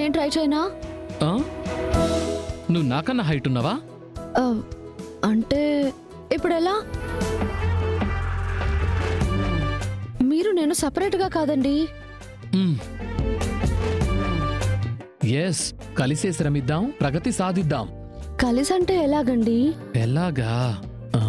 నేను ట్రై చేయనా? ఆ? నువ్వు నాకన్నా హైట్ ఉన్నావా? అంటే ఇప్పుడు ఎలా? మీరు నేను సపరేట్గా కాదండి. ఎస్, కలిసే శ్రమిద్దాం, ప్రగతి సాధిద్దాం. కలిసి అంటే ఎలాగండి? ఎలాగా? ఆ?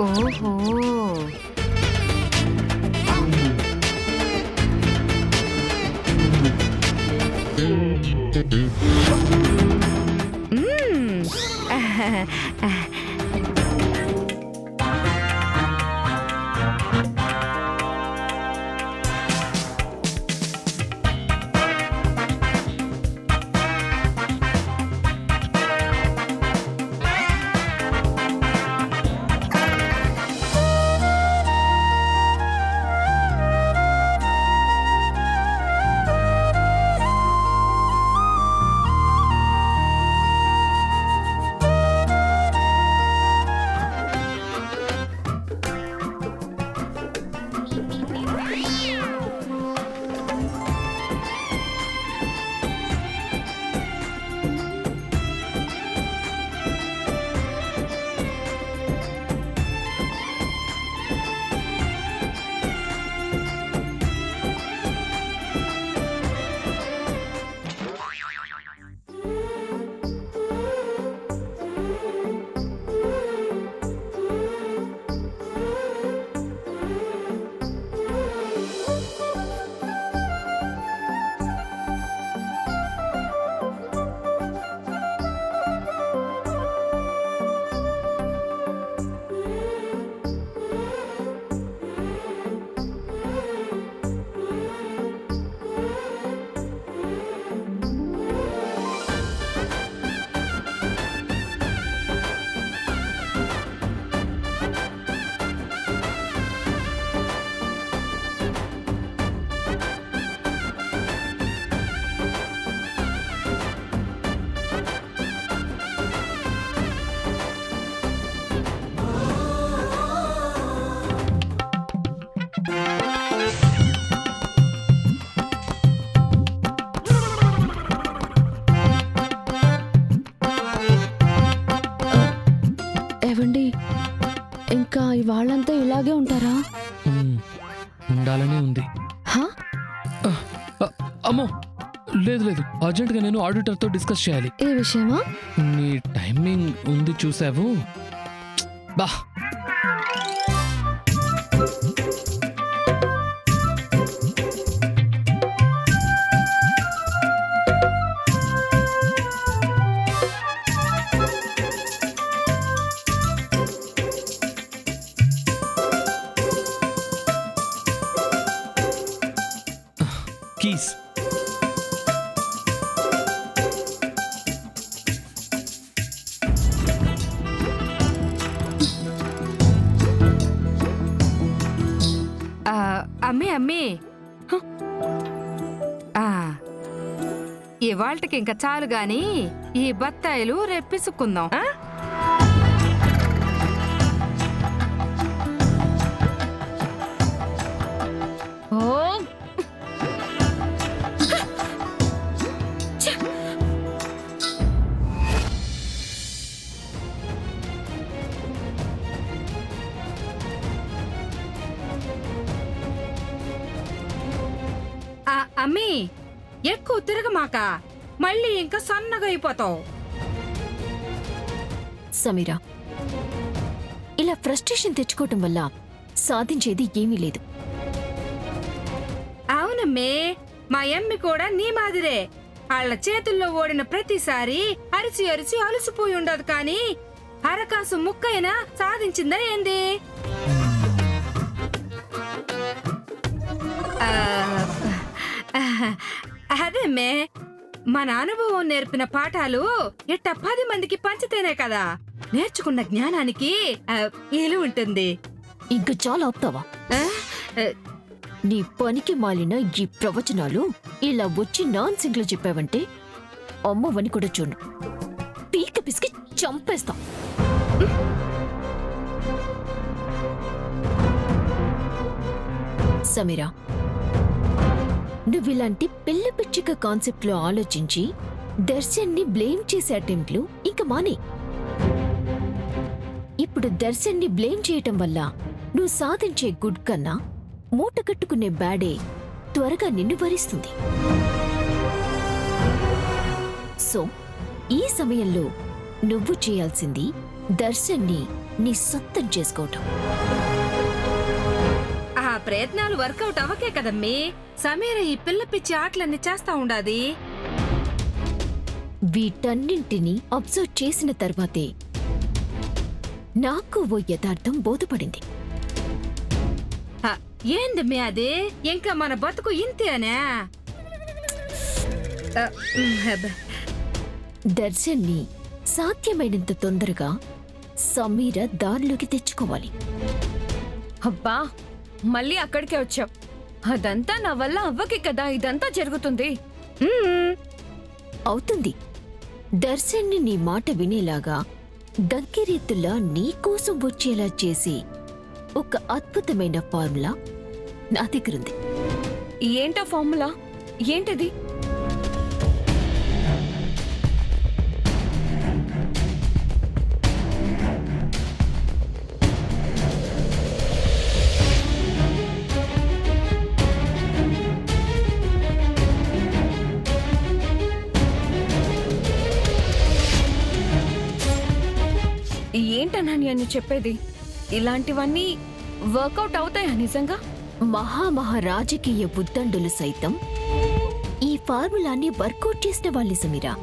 ఓహో, ఏవండి, ఇంకా ఇవాళ్ళంతా ఇలాగే ఉంటారా? ఉండాలనే ఉంది. హా? అమ్మో, లేదు లేదు, అర్జెంట్గా నేను ఆడిటర్తో డిస్కస్ చేయాలి. ఏ విషయమా? నీ టైమింగ్ ఉంది చూసావు? బా, కీస్. అమ్మి ఇవాళకి ఇంకా చాలు గాని ఈ బత్తాయిలు రేపిసుకుందాం. అమ్మీ ఎక్కువ తిరగమాక, మళ్ళీ ఇంకా సన్నగా అయిపోతావు. సమీరా, ఇలా ఫ్రస్ట్రేషన్ తెచ్చుకోవటం వల్ల సాధించేది ఏమీ లేదు. అవునమ్మే, మా యమ్మి కూడా నీ మాదిరే. వాళ్ళ చేతుల్లో ఓడిన ప్రతిసారి అరిచి అరిచి అలసిపోయి ఉండదు, కానీ అరకాసు ముక్కైనా సాధించిందా ఏంది? అదేమ్మే, మన అనుభవం నేర్పిన పాఠాలు ఇట్ట 10 మందికి పంచితేనే కదా నేర్చుకున్న జ్ఞానానికి ఇలువ ఉంటుంది. ఇంక చాలా ఆపుతావా? ఆ, ఆ, నీ పనికి మాలిన ఈ ప్రవచనాలు ఇలా వచ్చి నాన్ సింగ్లో చెప్పావంటే అమ్మవని కూడా చూడు, పీక పిసికి చంపేస్తా. సమీరా, నువ్విలాంటి పిల్ల పిచ్చిక కాన్సెప్ట్ లో ఆలోచించి దర్శన్ని బ్లేమ్ చేసే అటెంప్ట్లు ఇంక మానే. ఇప్పుడు దర్శన్ని బ్లేమ్ చేయటం వల్ల నువ్వు సాధించే గుడ్ కన్నా మూట కట్టుకునే బ్యాడే త్వరగా నిన్ను భరిస్తుంది. సో ఈ సమయంలో నువ్వు చేయాల్సింది దర్శన్ని నీ సొంతం చేసుకోవటం. ఆ ప్రయత్నాలు వర్కౌట్ అవకే కదమ్మీ సమీర ఈ పిల్ల పిచ్చి ఆటలన్నీ చేస్తా ఉండాది. వీటన్నింటినీ అబ్జర్వ్ చేసిన తర్వాతే నాకు ఓ యథార్థం బోధపడింది. ఏందమ్మీ అది? ఇంకా మన బతుకు ఇంతేనా? దర్శన్ని సాధ్యమైనంత తొందరగా సమీర దారిలోకి తెచ్చుకోవాలి. అబ్బా, మళ్ళీ అక్కడికే వచ్చావు. అదంతా నా వల్ల అవ్వకే కదా ఇదంతా జరుగుతుంది. అవుతుంది. దర్శన్ని నీ మాట వినేలాగా గంగిరెద్దులా నీకోసం వచ్చేలా చేసి ఒక అద్భుతమైన ఫార్ములా నా దగ్గరుంది. ఏంటా ఫార్ములా? ఏంటది? ఏంటనన్య అని చెప్పేది? ఇలాంటివన్నీ వర్కౌట్ అవుతాయా నిజంగా? మహారాజకీయ ఉద్దండులు సైతం ఈ ఫార్ములాని వర్కౌట్ చేసిన వాళ్ళే సమీరా.